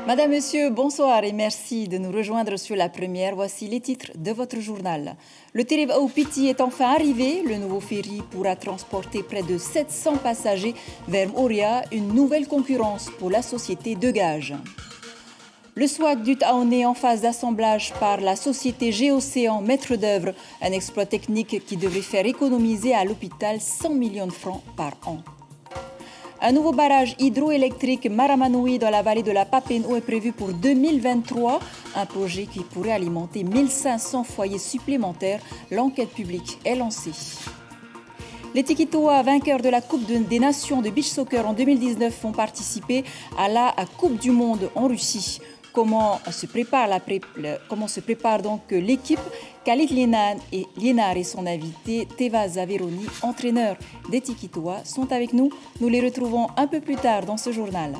Madame, Monsieur, bonsoir et merci de nous rejoindre sur la première. Voici les titres de votre journal. Le Tereva Piti est enfin arrivé. Le nouveau ferry pourra transporter près de 700 passagers vers Moria, une nouvelle concurrence pour la société de gage. Le SWAC du Taoné en phase d'assemblage par la société Géocéan, maître d'œuvre, un exploit technique qui devrait faire économiser à l'hôpital 100 millions de francs par an. Un nouveau barrage hydroélectrique Maramanoui dans la vallée de la Papeno est prévu pour 2023, un projet qui pourrait alimenter 1500 foyers supplémentaires. L'enquête publique est lancée. Les Tikitoa, vainqueurs de la Coupe des Nations de beach soccer en 2019, vont participer à la Coupe du Monde en Russie. Comment se prépare donc l'équipe? Khalid Liénard et son invité Teva Zaveroni, entraîneur des Tikitoa, sont avec nous. Nous les retrouvons un peu plus tard dans ce journal.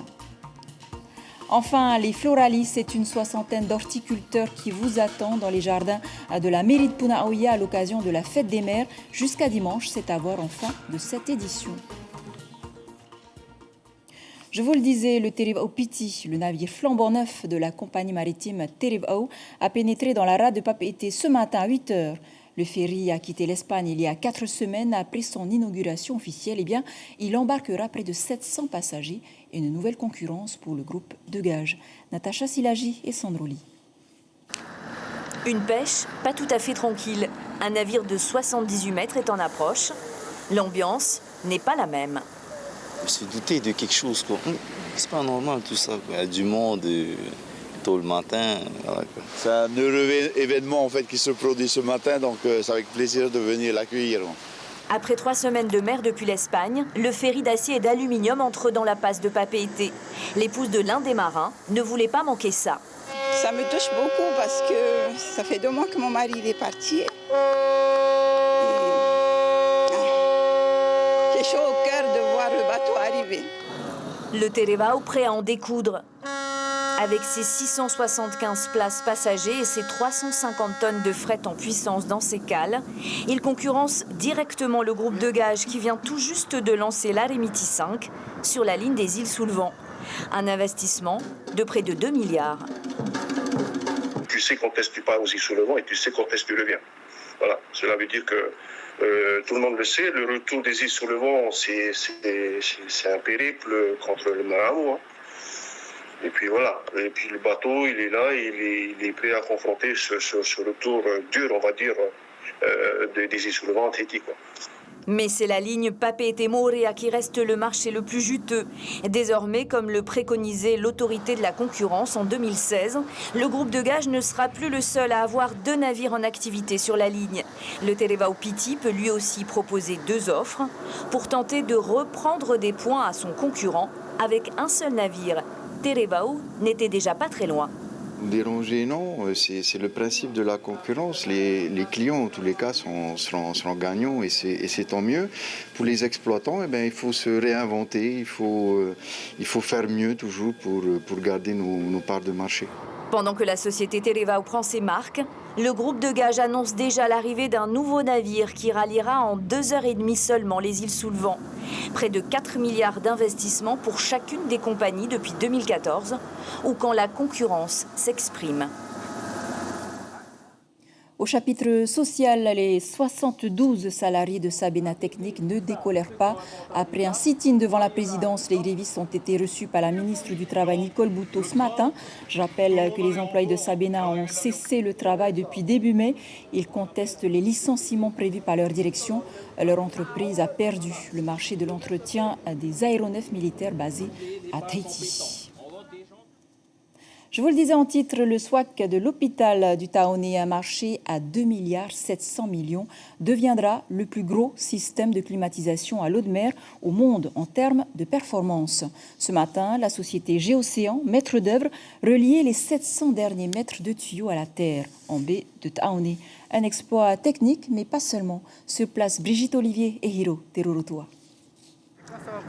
Enfin, les Floralis, c'est une soixantaine d'horticulteurs qui vous attendent dans les jardins de la mairie de Punaoya à l'occasion de la fête des mères. Jusqu'à dimanche, c'est à voir en fin de cette édition. Je vous le disais, le Tereva Piti, le navire flambant neuf de la compagnie maritime Tereva, a pénétré dans la rade de Papeete ce matin à 8 h. Le ferry a quitté l'Espagne il y a 4 semaines après son inauguration officielle. Il embarquera près de 700 passagers et une nouvelle concurrence pour le groupe de gage. Natacha Silagi et Sandroli. Une pêche pas tout à fait tranquille. Un navire de 78 mètres est en approche. L'ambiance n'est pas la même. Je me suis douté de quelque chose, quoi. C'est pas normal tout ça, quoi. Il y a du monde tôt le matin. Voilà, quoi. C'est un heureux événement en fait qui se produit ce matin, donc c'est avec plaisir de venir l'accueillir. Après 3 semaines de mer depuis l'Espagne, le ferry d'acier et d'aluminium entre dans la passe de Papeete. L'épouse de l'un des marins ne voulait pas manquer ça. Ça me touche beaucoup parce que ça fait 2 mois que mon mari est parti. J'ai chaud au cœur de voir le bateau arriver. Le Tereva prêt à en découdre. Avec ses 675 places passagers et ses 350 tonnes de fret en puissance dans ses cales, il concurrence directement le groupe de gage qui vient tout juste de lancer l'Aremiti 5 sur la ligne des îles sous le vent. Un investissement de près de 2 milliards. Tu sais quand est-ce que tu pars aux îles sous le vent et tu sais quand est-ce que tu reviens. Voilà, cela veut dire que tout le monde le sait, le retour des îles sous le vent, c'est un périple contre le Maramo. Hein. Et puis voilà, et puis le bateau, il est là, il est prêt à confronter ce retour dur, on va dire, des îles sous le vent à Tahiti, quoi. Mais c'est la ligne Papeete-Moorea qui reste le marché le plus juteux. Désormais, comme le préconisait l'autorité de la concurrence en 2016, le groupe de gage ne sera plus le seul à avoir 2 navires en activité sur la ligne. Le Tereva Piti peut lui aussi proposer 2 offres pour tenter de reprendre des points à son concurrent avec un seul navire. Tereva n'était déjà pas très loin. Déranger, non, c'est le principe de la concurrence. Les clients, en tous les cas, seront gagnants et c'est tant mieux. Pour les exploitants, il faut se réinventer, il faut faire mieux toujours pour garder nos parts de marché. Pendant que la société Tereva prend ses marques, le groupe de gage annonce déjà l'arrivée d'un nouveau navire qui ralliera en 2 h 30 seulement les îles sous le vent. Près de 4 milliards d'investissements pour chacune des compagnies depuis 2014, ou quand la concurrence s'exprime. Au chapitre social, les 72 salariés de Sabena Technique ne décolèrent pas. Après un sit-in devant la présidence, les grévistes ont été reçus par la ministre du Travail Nicole Bouteau ce matin. Je rappelle que les employés de Sabena ont cessé le travail depuis début mai. Ils contestent les licenciements prévus par leur direction. Leur entreprise a perdu le marché de l'entretien des aéronefs militaires basés à Tahiti. Je vous le disais en titre, le SWAC de l'hôpital du Taoné, un marché à 2,7 milliards, deviendra le plus gros système de climatisation à l'eau de mer au monde en termes de performance. Ce matin, la société Géocéan, maître d'œuvre, reliait les 700 derniers mètres de tuyaux à la terre en baie de Taoné. Un exploit technique, mais pas seulement. Sur place, Brigitte Olivier et Hiro Terurotua.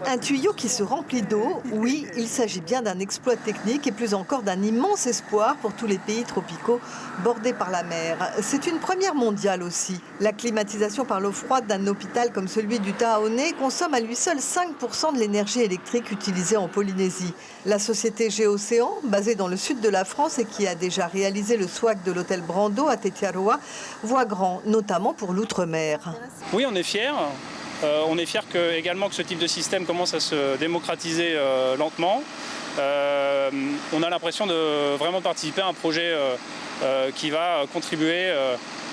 Un tuyau qui se remplit d'eau, oui, il s'agit bien d'un exploit technique et plus encore d'un immense espoir pour tous les pays tropicaux bordés par la mer. C'est une première mondiale aussi. La climatisation par l'eau froide d'un hôpital comme celui du Taonnet consomme à lui seul 5% de l'énergie électrique utilisée en Polynésie. La société Géocéan, basée dans le sud de la France et qui a déjà réalisé le SWAC de l'hôtel Brando à Tetiaroa, voit grand, notamment pour l'outre-mer. Oui, on est fiers. On est fiers également que ce type de système commence à se démocratiser lentement. On a l'impression de vraiment participer à un projet qui va contribuer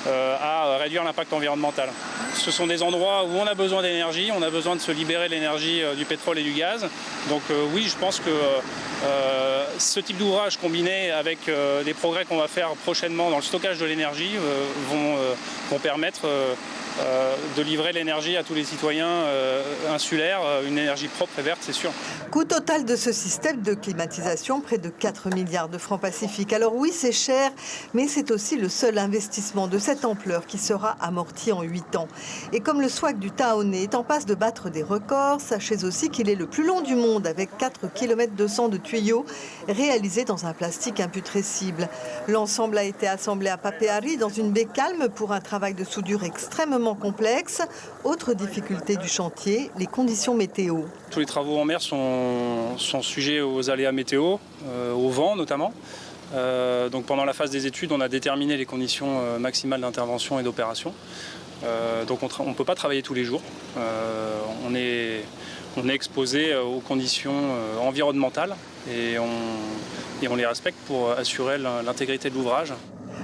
à réduire l'impact environnemental. Ce sont des endroits où on a besoin d'énergie, on a besoin de se libérer de l'énergie du pétrole et du gaz. Donc oui, je pense que ce type d'ouvrage combiné avec les progrès qu'on va faire prochainement dans le stockage de l'énergie vont permettre de livrer l'énergie à tous les citoyens insulaires, une énergie propre et verte, c'est sûr. Coût total de ce système de climatisation, près de 4 milliards de francs Pacifiques. Alors oui, c'est cher, mais c'est aussi le seul investissement de cette ampleur qui sera amorti en 8 ans. Et comme le SWAC du Taonnet est en passe de battre des records, sachez aussi qu'il est le plus long du monde, avec 4 km 200 de tuyaux réalisés dans un plastique imputrescible. L'ensemble a été assemblé à Papeari dans une baie calme pour un travail de soudure extrêmement complexe. Autre difficulté du chantier, les conditions météo. Tous les travaux en mer sont sujets aux aléas météo, au vent notamment. Donc pendant la phase des études, on a déterminé les conditions maximales d'intervention et d'opération. Donc on ne peut pas travailler tous les jours. On est exposé aux conditions environnementales et on les respecte pour assurer l'intégrité de l'ouvrage.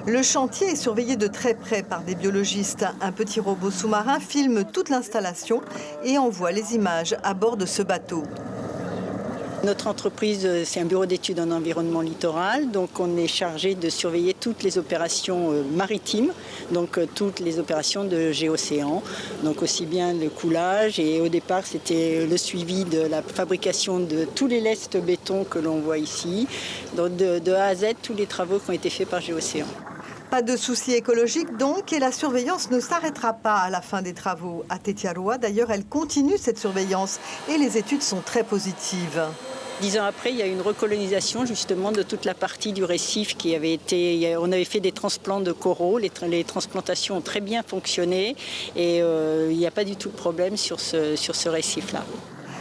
Le chantier est surveillé de très près par des biologistes. Un petit robot sous-marin filme toute l'installation et envoie les images à bord de ce bateau. Notre entreprise, c'est un bureau d'études en environnement littoral, donc on est chargé de surveiller toutes les opérations maritimes, donc toutes les opérations de Géocéan, donc aussi bien le coulage et au départ c'était le suivi de la fabrication de tous les lestes béton que l'on voit ici, donc de A à Z tous les travaux qui ont été faits par Géocéan. Pas de soucis écologiques donc, et la surveillance ne s'arrêtera pas à la fin des travaux. À Tetiaroa, d'ailleurs, elle continue cette surveillance et les études sont très positives. 10 ans après, il y a une recolonisation justement de toute la partie du récif qui avait été... On avait fait des transplants de coraux, les transplantations ont très bien fonctionné et il n'y a pas du tout de problème sur ce récif-là.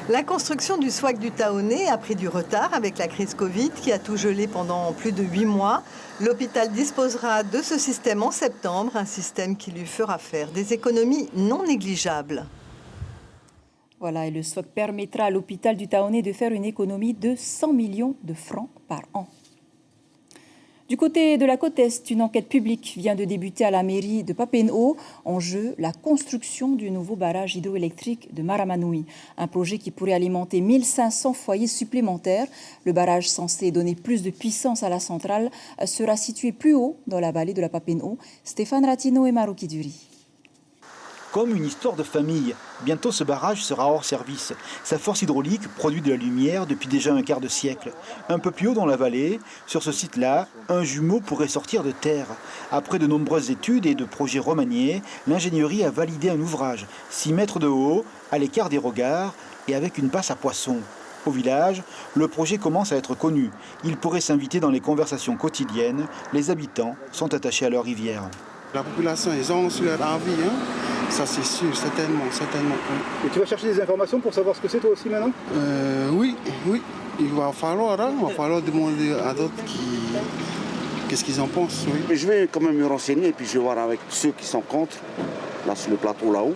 La construction du SWAC du Taonnet a pris du retard avec la crise Covid qui a tout gelé pendant plus de 8 mois. L'hôpital disposera de ce système en septembre, un système qui lui fera faire des économies non négligeables. Voilà, et le SWAC permettra à l'hôpital du Taonnet de faire une économie de 100 millions de francs par an. Du côté de la côte Est, une enquête publique vient de débuter à la mairie de Papeete. En jeu, la construction du nouveau barrage hydroélectrique de Maramanui. Un projet qui pourrait alimenter 1500 foyers supplémentaires. Le barrage censé donner plus de puissance à la centrale sera situé plus haut dans la vallée de la Papeete. Stéphane Ratino et Marouki Duri. Comme une histoire de famille, bientôt ce barrage sera hors service. Sa force hydraulique produit de la lumière depuis déjà un quart de siècle. Un peu plus haut dans la vallée, sur ce site-là, un jumeau pourrait sortir de terre. Après de nombreuses études et de projets remaniés, l'ingénierie a validé un ouvrage, 6 mètres de haut, à l'écart des regards et avec une passe à poissons. Au village, le projet commence à être connu. Il pourrait s'inviter dans les conversations quotidiennes. Les habitants sont attachés à leur rivière. La population, ils ont aussi leur envie, hein. Ça c'est sûr, certainement. Et tu vas chercher des informations pour savoir ce que c'est toi aussi maintenant ? Oui. Il va falloir demander à d'autres qu'est-ce qu'ils en pensent. Oui. Mais je vais quand même me renseigner et puis je vais voir avec ceux qui sont contre, là sur le plateau là-haut.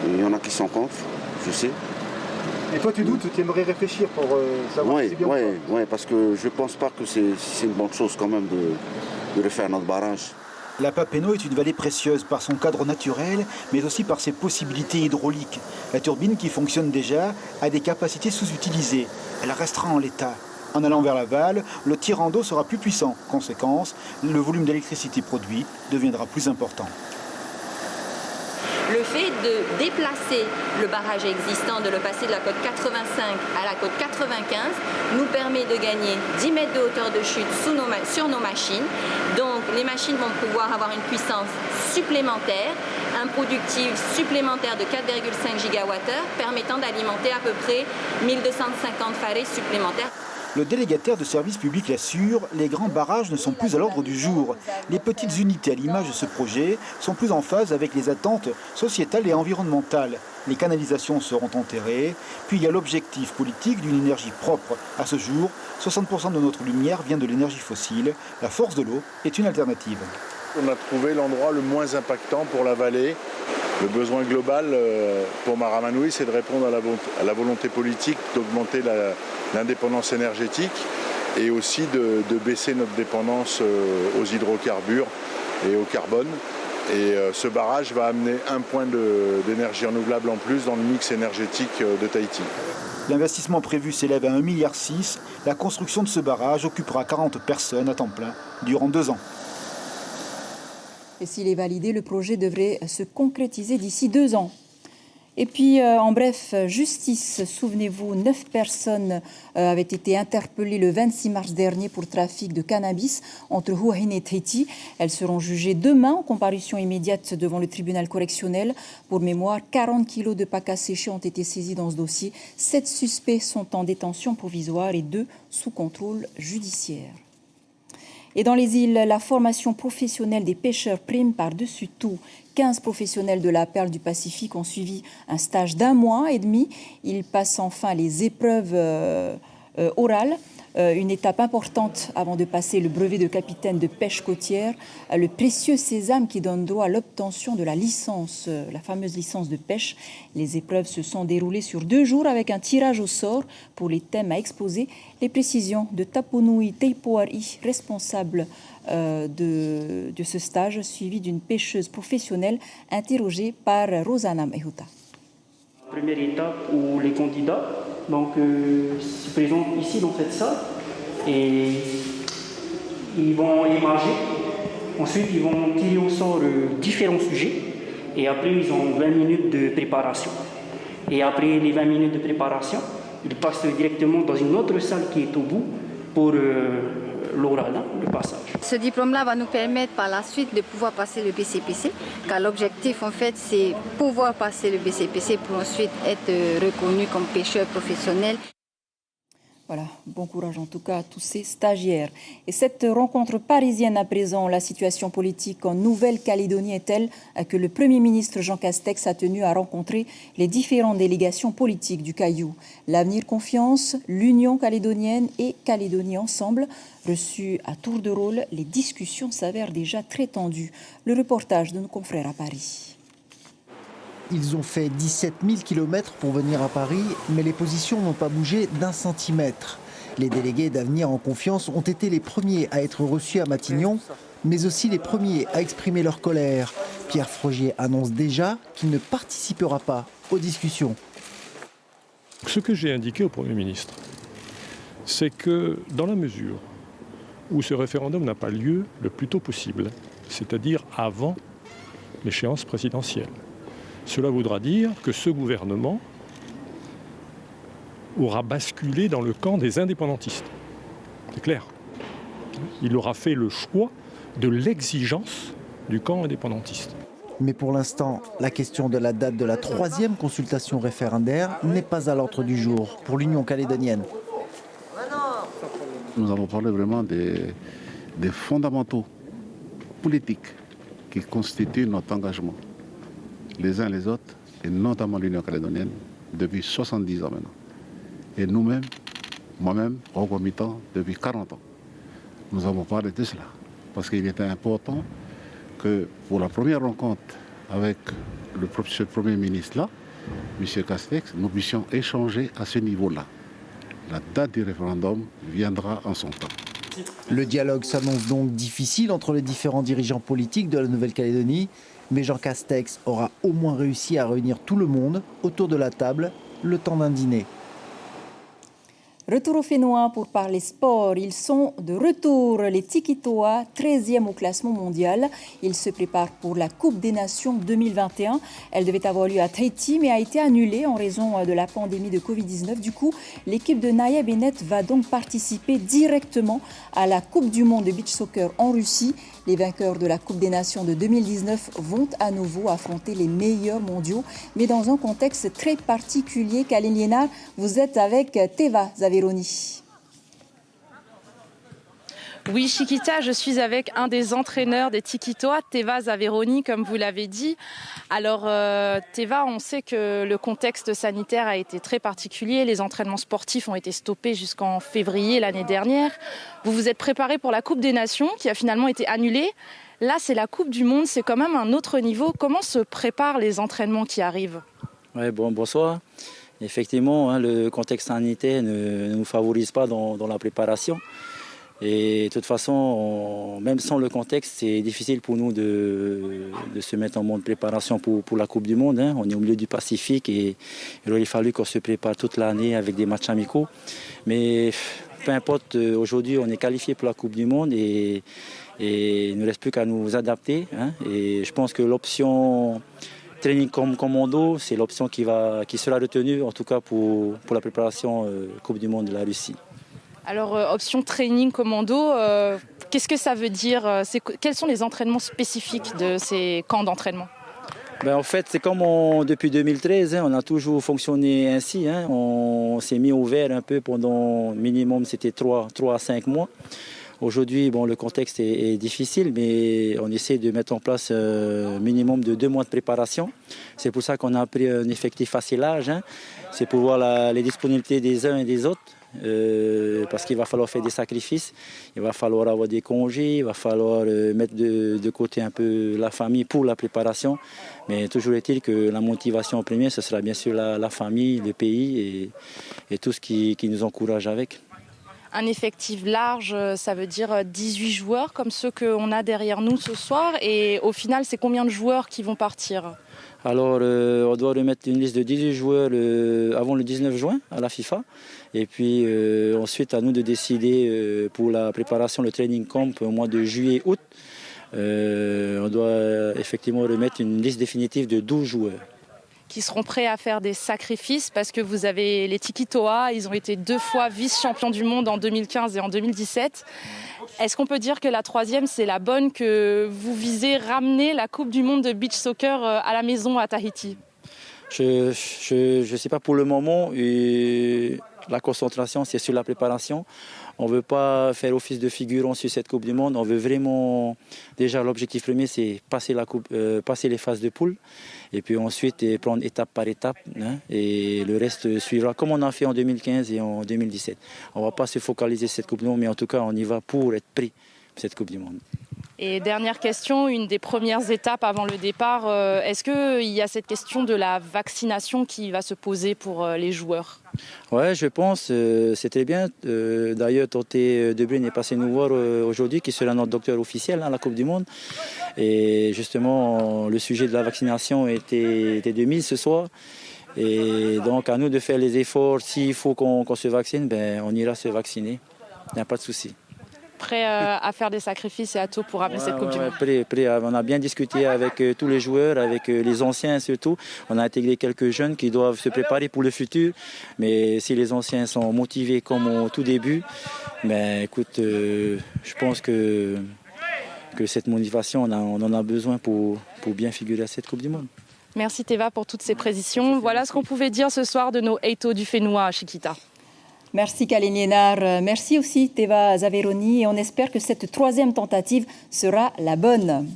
Il y en a qui sont contre, je sais. Et toi tu doutes, tu aimerais réfléchir pour savoir si c'est bien ou pas ? Oui, parce que je ne pense pas que c'est une bonne chose quand même de refaire notre barrage. La Papeete est une vallée précieuse par son cadre naturel, mais aussi par ses possibilités hydrauliques. La turbine qui fonctionne déjà a des capacités sous-utilisées. Elle restera en l'état. En allant vers l'aval, le tirant d'eau sera plus puissant. Conséquence, le volume d'électricité produit deviendra plus important. Le fait de déplacer le barrage existant, de le passer de la côte 85 à la côte 95, nous permet de gagner 10 mètres de hauteur de chute sur nos machines. Donc les machines vont pouvoir avoir une puissance supplémentaire, un productif supplémentaire de 4,5 gigawattheures permettant d'alimenter à peu près 1250 farés supplémentaires. Le délégataire de service public l'assure, les grands barrages ne sont plus à l'ordre du jour. Les petites unités à l'image de ce projet sont plus en phase avec les attentes sociétales et environnementales. Les canalisations seront enterrées, puis il y a l'objectif politique d'une énergie propre. À ce jour, 60% de notre lumière vient de l'énergie fossile. La force de l'eau est une alternative. On a trouvé l'endroit le moins impactant pour la vallée. Le besoin global pour Maramanui, c'est de répondre à la volonté politique d'augmenter l'indépendance énergétique et aussi de baisser notre dépendance aux hydrocarbures et au carbone. Et ce barrage va amener un point d'énergie renouvelable en plus dans le mix énergétique de Tahiti. L'investissement prévu s'élève à 1,6 milliard. La construction de ce barrage occupera 40 personnes à temps plein durant 2 ans. Et s'il est validé, le projet devrait se concrétiser d'ici 2 ans. Et puis, en bref, justice. Souvenez-vous, 9 personnes avaient été interpellées le 26 mars dernier pour trafic de cannabis entre Hua Hin et Tahiti. Elles seront jugées demain en comparution immédiate devant le tribunal correctionnel. Pour mémoire, 40 kilos de pacas séchés ont été saisis dans ce dossier. 7 suspects sont en détention provisoire et 2 sous contrôle judiciaire. Et dans les îles, la formation professionnelle des pêcheurs prime par-dessus tout. 15 professionnels de la perle du Pacifique ont suivi un stage d'1 mois et demi. Ils passent enfin les épreuves orales, une étape importante avant de passer le brevet de capitaine de pêche côtière, le précieux sésame qui donne droit à l'obtention de la licence, la fameuse licence de pêche. Les épreuves se sont déroulées sur 2 jours avec un tirage au sort pour les thèmes à exposer. Les précisions de Taponui Teipoari, responsable de ce stage, suivi d'une pêcheuse professionnelle interrogée par Rosana Mehuta. Première étape où les candidats se présentent ici dans cette salle et ils vont émarger. Ensuite, ils vont tirer au sort différents sujets et après, ils ont 20 minutes de préparation. Et après les 20 minutes de préparation, ils passent directement dans une autre salle qui est au bout pour l'oral, le passage. Ce diplôme-là va nous permettre par la suite de pouvoir passer le BCPC, car l'objectif en fait c'est pouvoir passer le BCPC pour ensuite être reconnu comme pêcheur professionnel. Voilà, bon courage en tout cas à tous ces stagiaires. Et cette rencontre parisienne à présent, la situation politique en Nouvelle-Calédonie est telle que le Premier ministre Jean Castex a tenu à rencontrer les différentes délégations politiques du Caillou. L'Avenir Confiance, l'Union calédonienne et Calédonie Ensemble. Reçus à tour de rôle, les discussions s'avèrent déjà très tendues. Le reportage de nos confrères à Paris. Ils ont fait 17 000 km pour venir à Paris, mais les positions n'ont pas bougé d'1 centimètre. Les délégués d'Avenir en Confiance ont été les premiers à être reçus à Matignon, mais aussi les premiers à exprimer leur colère. Pierre Frogier annonce déjà qu'il ne participera pas aux discussions. Ce que j'ai indiqué au Premier ministre, c'est que dans la mesure où ce référendum n'a pas lieu le plus tôt possible, c'est-à-dire avant l'échéance présidentielle, cela voudra dire que ce gouvernement aura basculé dans le camp des indépendantistes. C'est clair. Il aura fait le choix de l'exigence du camp indépendantiste. Mais pour l'instant, la question de la date de la 3e consultation référendaire n'est pas à l'ordre du jour pour l'Union calédonienne. Nous avons parlé vraiment des fondamentaux politiques qui constituent notre engagement, les uns les autres, et notamment l'Union calédonienne, depuis 70 ans maintenant. Et nous-mêmes, moi-même, concomitant, depuis 40 ans. Nous avons parlé de cela, parce qu'il était important que pour la première rencontre avec ce Premier ministre-là, M. Castex, nous puissions échanger à ce niveau-là. La date du référendum viendra en son temps. Le dialogue s'annonce donc difficile entre les différents dirigeants politiques de la Nouvelle-Calédonie, mais Jean Castex aura au moins réussi à réunir tout le monde autour de la table le temps d'un dîner. Retour au Fénois pour parler sport. Ils sont de retour, les Tikitoa, 13e au classement mondial. Ils se préparent pour la Coupe des Nations 2021. Elle devait avoir lieu à Tahiti, mais a été annulée en raison de la pandémie de Covid-19. Du coup, l'équipe de Naya Bennett va donc participer directement à la Coupe du monde de beach soccer en Russie. Les vainqueurs de la Coupe des Nations de 2019 vont à nouveau affronter les meilleurs mondiaux, mais dans un contexte très particulier. Kaline Liénard, vous êtes avec Teva Zaveroni. Oui, Chiquita, je suis avec un des entraîneurs des Tikitoa, Teva Zaveroni, comme vous l'avez dit. Alors, Teva, on sait que le contexte sanitaire a été très particulier. Les entraînements sportifs ont été stoppés jusqu'en février l'année dernière. Vous vous êtes préparé pour la Coupe des Nations, qui a finalement été annulée. Là, c'est la Coupe du Monde, c'est quand même un autre niveau. Comment se préparent les entraînements qui arrivent ? Ouais, bonsoir. Effectivement, le contexte sanitaire ne nous favorise pas dans la préparation. Et de toute façon, même sans le contexte, c'est difficile pour nous de se mettre en mode préparation pour la Coupe du Monde. On est au milieu du Pacifique et il aurait fallu qu'on se prépare toute l'année avec des matchs amicaux. Mais peu importe, aujourd'hui, on est qualifié pour la Coupe du Monde et il ne reste plus qu'à nous adapter. Et je pense que l'option training commando, c'est l'option qui sera retenue, en tout cas pour la préparation Coupe du Monde de la Russie. Alors, option training commando, qu'est-ce que ça veut dire ? Quels sont les entraînements spécifiques de ces camps d'entraînement ? En fait, c'est comme depuis 2013, on a toujours fonctionné ainsi. On s'est mis au vert un peu pendant minimum, c'était 3 à 5 mois. Aujourd'hui, le contexte est difficile, mais on essaie de mettre en place un minimum de 2 mois de préparation. C'est pour ça qu'on a pris un effectif assez large. C'est pour voir les disponibilités des uns et des autres. Parce qu'il va falloir faire des sacrifices, il va falloir avoir des congés, il va falloir mettre de côté un peu la famille pour la préparation. Mais toujours est-il que la motivation première, ce sera bien sûr la famille, le pays et tout ce qui nous encourage avec. Un effectif large, ça veut dire 18 joueurs comme ceux qu'on a derrière nous ce soir. Et au final, c'est combien de joueurs qui vont partir ? Alors, on doit remettre une liste de 18 joueurs avant le 19 juin à la FIFA. Et puis ensuite, à nous de décider pour la préparation, le training camp au mois de juillet-août. On doit effectivement remettre une liste définitive de 12 joueurs. Qui seront prêts à faire des sacrifices parce que vous avez les Tikitoa, ils ont été 2 fois vice-champions du monde en 2015 et en 2017. Est-ce qu'on peut dire que la 3e, c'est la bonne, que vous visez ramener la Coupe du monde de beach soccer à la maison à Tahiti ? Je ne sais pas pour le moment. La concentration, c'est sur la préparation. On ne veut pas faire office de figurant sur cette Coupe du Monde. On veut vraiment... Déjà, l'objectif premier, c'est passer les phases de poule. Et puis ensuite, prendre étape par étape. Et le reste suivra, comme on a fait en 2015 et en 2017. On ne va pas se focaliser sur cette Coupe du Monde, mais en tout cas, on y va pour être pris pour cette Coupe du Monde. Et dernière question, une des premières étapes avant le départ, est-ce qu'il y a cette question de la vaccination qui va se poser pour les joueurs ? Oui, je pense, c'est très bien. D'ailleurs, Tonté De Bruyne est passé nous voir aujourd'hui, qui sera notre docteur officiel à la Coupe du Monde. Et justement, le sujet de la vaccination était de mise ce soir. Et donc, à nous de faire les efforts. S'il faut qu'on se vaccine, on ira se vacciner. Il n'y a pas de souci. Prêt à faire des sacrifices et à tout pour ramener cette Coupe du Monde. Prêt. On a bien discuté avec tous les joueurs, avec les anciens surtout. On a intégré quelques jeunes qui doivent se préparer pour le futur. Mais si les anciens sont motivés comme au tout début, écoute, je pense que cette motivation, on en a besoin pour bien figurer à cette Coupe du Monde. Merci Teva pour toutes ces précisions. Voilà ce qu'on pouvait dire ce soir de nos Eito du Fénois à Chiquita. Merci Kaline Liénard, merci aussi Teva Zaveroni et on espère que cette 3e tentative sera la bonne.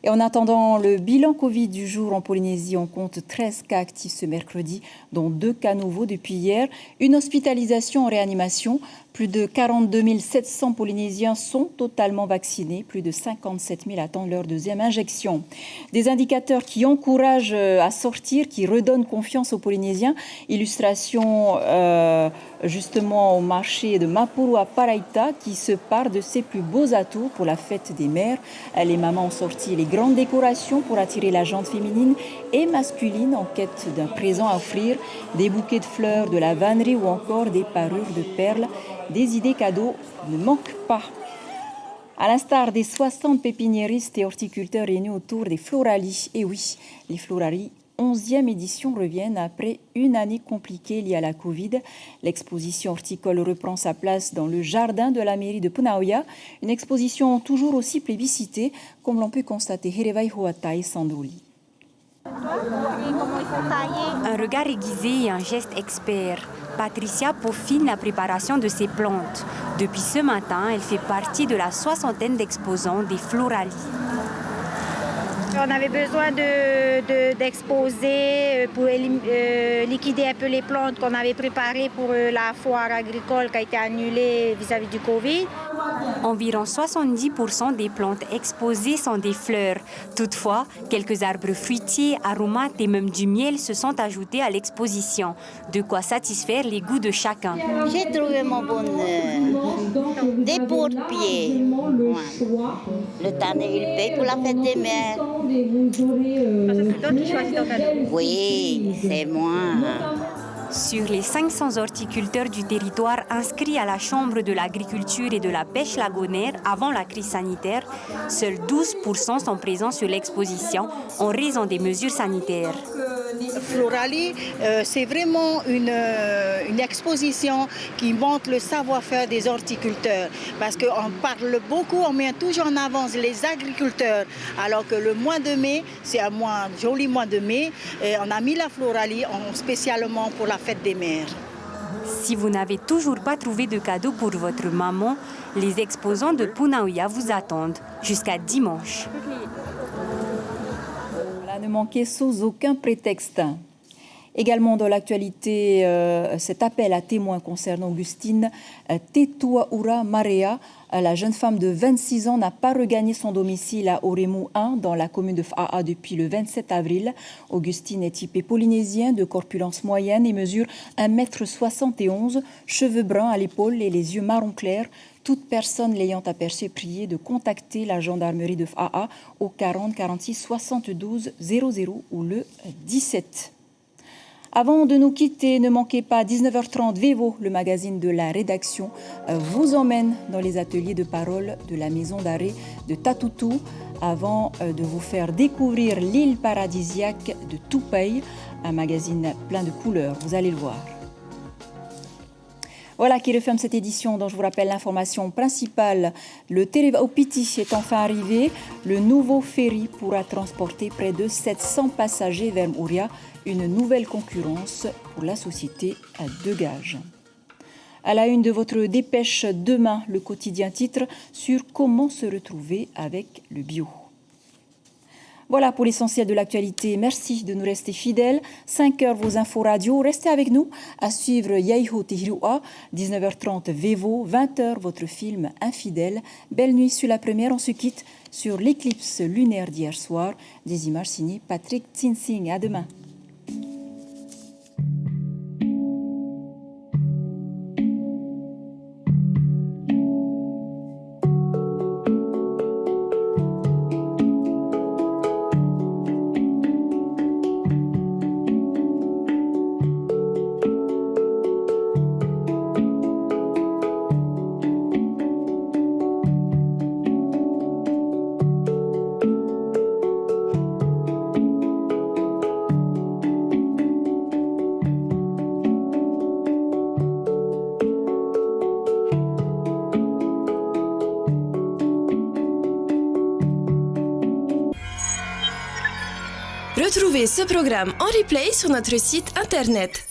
Et en attendant le bilan Covid du jour en Polynésie, on compte 13 cas actifs ce mercredi, dont 2 cas nouveaux depuis hier, une hospitalisation en réanimation. Plus de 42 700 Polynésiens sont totalement vaccinés. Plus de 57 000 attendent leur deuxième injection. Des indicateurs qui encouragent à sortir, qui redonnent confiance aux Polynésiens. Illustration justement au marché de Mapuru à Paraita qui se part de ses plus beaux atouts pour la fête des mères. Les mamans ont sorti les grandes décorations pour attirer la gente féminine et masculine en quête d'un présent à offrir. Des bouquets de fleurs, de la vannerie ou encore des parures de perles. Des idées cadeaux ne manquent pas. À l'instar des 60 pépiniéristes et horticulteurs réunis autour des Floralies. Et oui, les Floralies, 11e édition, reviennent après une année compliquée liée à la Covid. L'exposition horticole reprend sa place dans le jardin de la mairie de Punaoya. Une exposition toujours aussi plébiscitée, comme l'on peut constater Herevai Hoatai Sandrouli. Un regard aiguisé et un geste expert. Patricia peaufine la préparation de ses plantes. Depuis ce matin, elle fait partie de la 60aine d'exposants des Floralies. On avait besoin d'exposer pour liquider un peu les plantes qu'on avait préparées pour la foire agricole qui a été annulée vis-à-vis du Covid. Environ 70% des plantes exposées sont des fleurs. Toutefois, quelques arbres fruitiers, aromates et même du miel se sont ajoutés à l'exposition. De quoi satisfaire les goûts de chacun. J'ai trouvé mon bonheur. Des porte-pieds. Le tanné, il paye pour la fête des mères. Oui, c'est moi. Sur les 500 horticulteurs du territoire inscrits à la Chambre de l'agriculture et de la pêche lagonaire avant la crise sanitaire, seuls 12% sont présents sur l'exposition en raison des mesures sanitaires. Floralies, c'est vraiment une exposition qui montre le savoir-faire des horticulteurs. Parce qu'on parle beaucoup, on met toujours en avance les agriculteurs. Alors que le mois de mai, c'est un joli mois de mai. Et on a mis la Floralie spécialement pour la fête des mères. Si vous n'avez toujours pas trouvé de cadeau pour votre maman, les exposants de Punaoya vous attendent jusqu'à dimanche. Ne manquer sous aucun prétexte. Également dans l'actualité, cet appel à témoins concernant Augustine Tetuaura Marea. La jeune femme de 26 ans n'a pas regagné son domicile à Oremu 1 dans la commune de Faa depuis le 27 avril. Augustine est typée polynésien de corpulence moyenne et mesure 1,71 m, cheveux bruns à l'épaule et les yeux marron clair. Toute personne l'ayant aperçue est priée de contacter la gendarmerie de Faa au 40 46 72 00 ou le 17. Avant de nous quitter, ne manquez pas 19h30 Vevo, le magazine de la rédaction, vous emmène dans les ateliers de parole de la maison d'arrêt de Tatutu avant de vous faire découvrir l'île paradisiaque de Tupai, un magazine plein de couleurs, vous allez le voir. Voilà qui referme cette édition dont je vous rappelle l'information principale. Le Tereva Opiti est enfin arrivé. Le nouveau ferry pourra transporter près de 700 passagers vers Mouria, une nouvelle concurrence pour la société de gages. À la une de votre dépêche demain, le quotidien titre sur comment se retrouver avec le bio. Voilà pour l'essentiel de l'actualité. Merci de nous rester fidèles. 5h, vos infos radio. Restez avec nous. À suivre Yaiho Tehirua, 19h30 Vevo, 20h, votre film Infidèle. Belle nuit sur la première. On se quitte sur l'éclipse lunaire d'hier soir. Des images signées Patrick Tsinsing. À demain. Retrouvez ce programme en replay sur notre site internet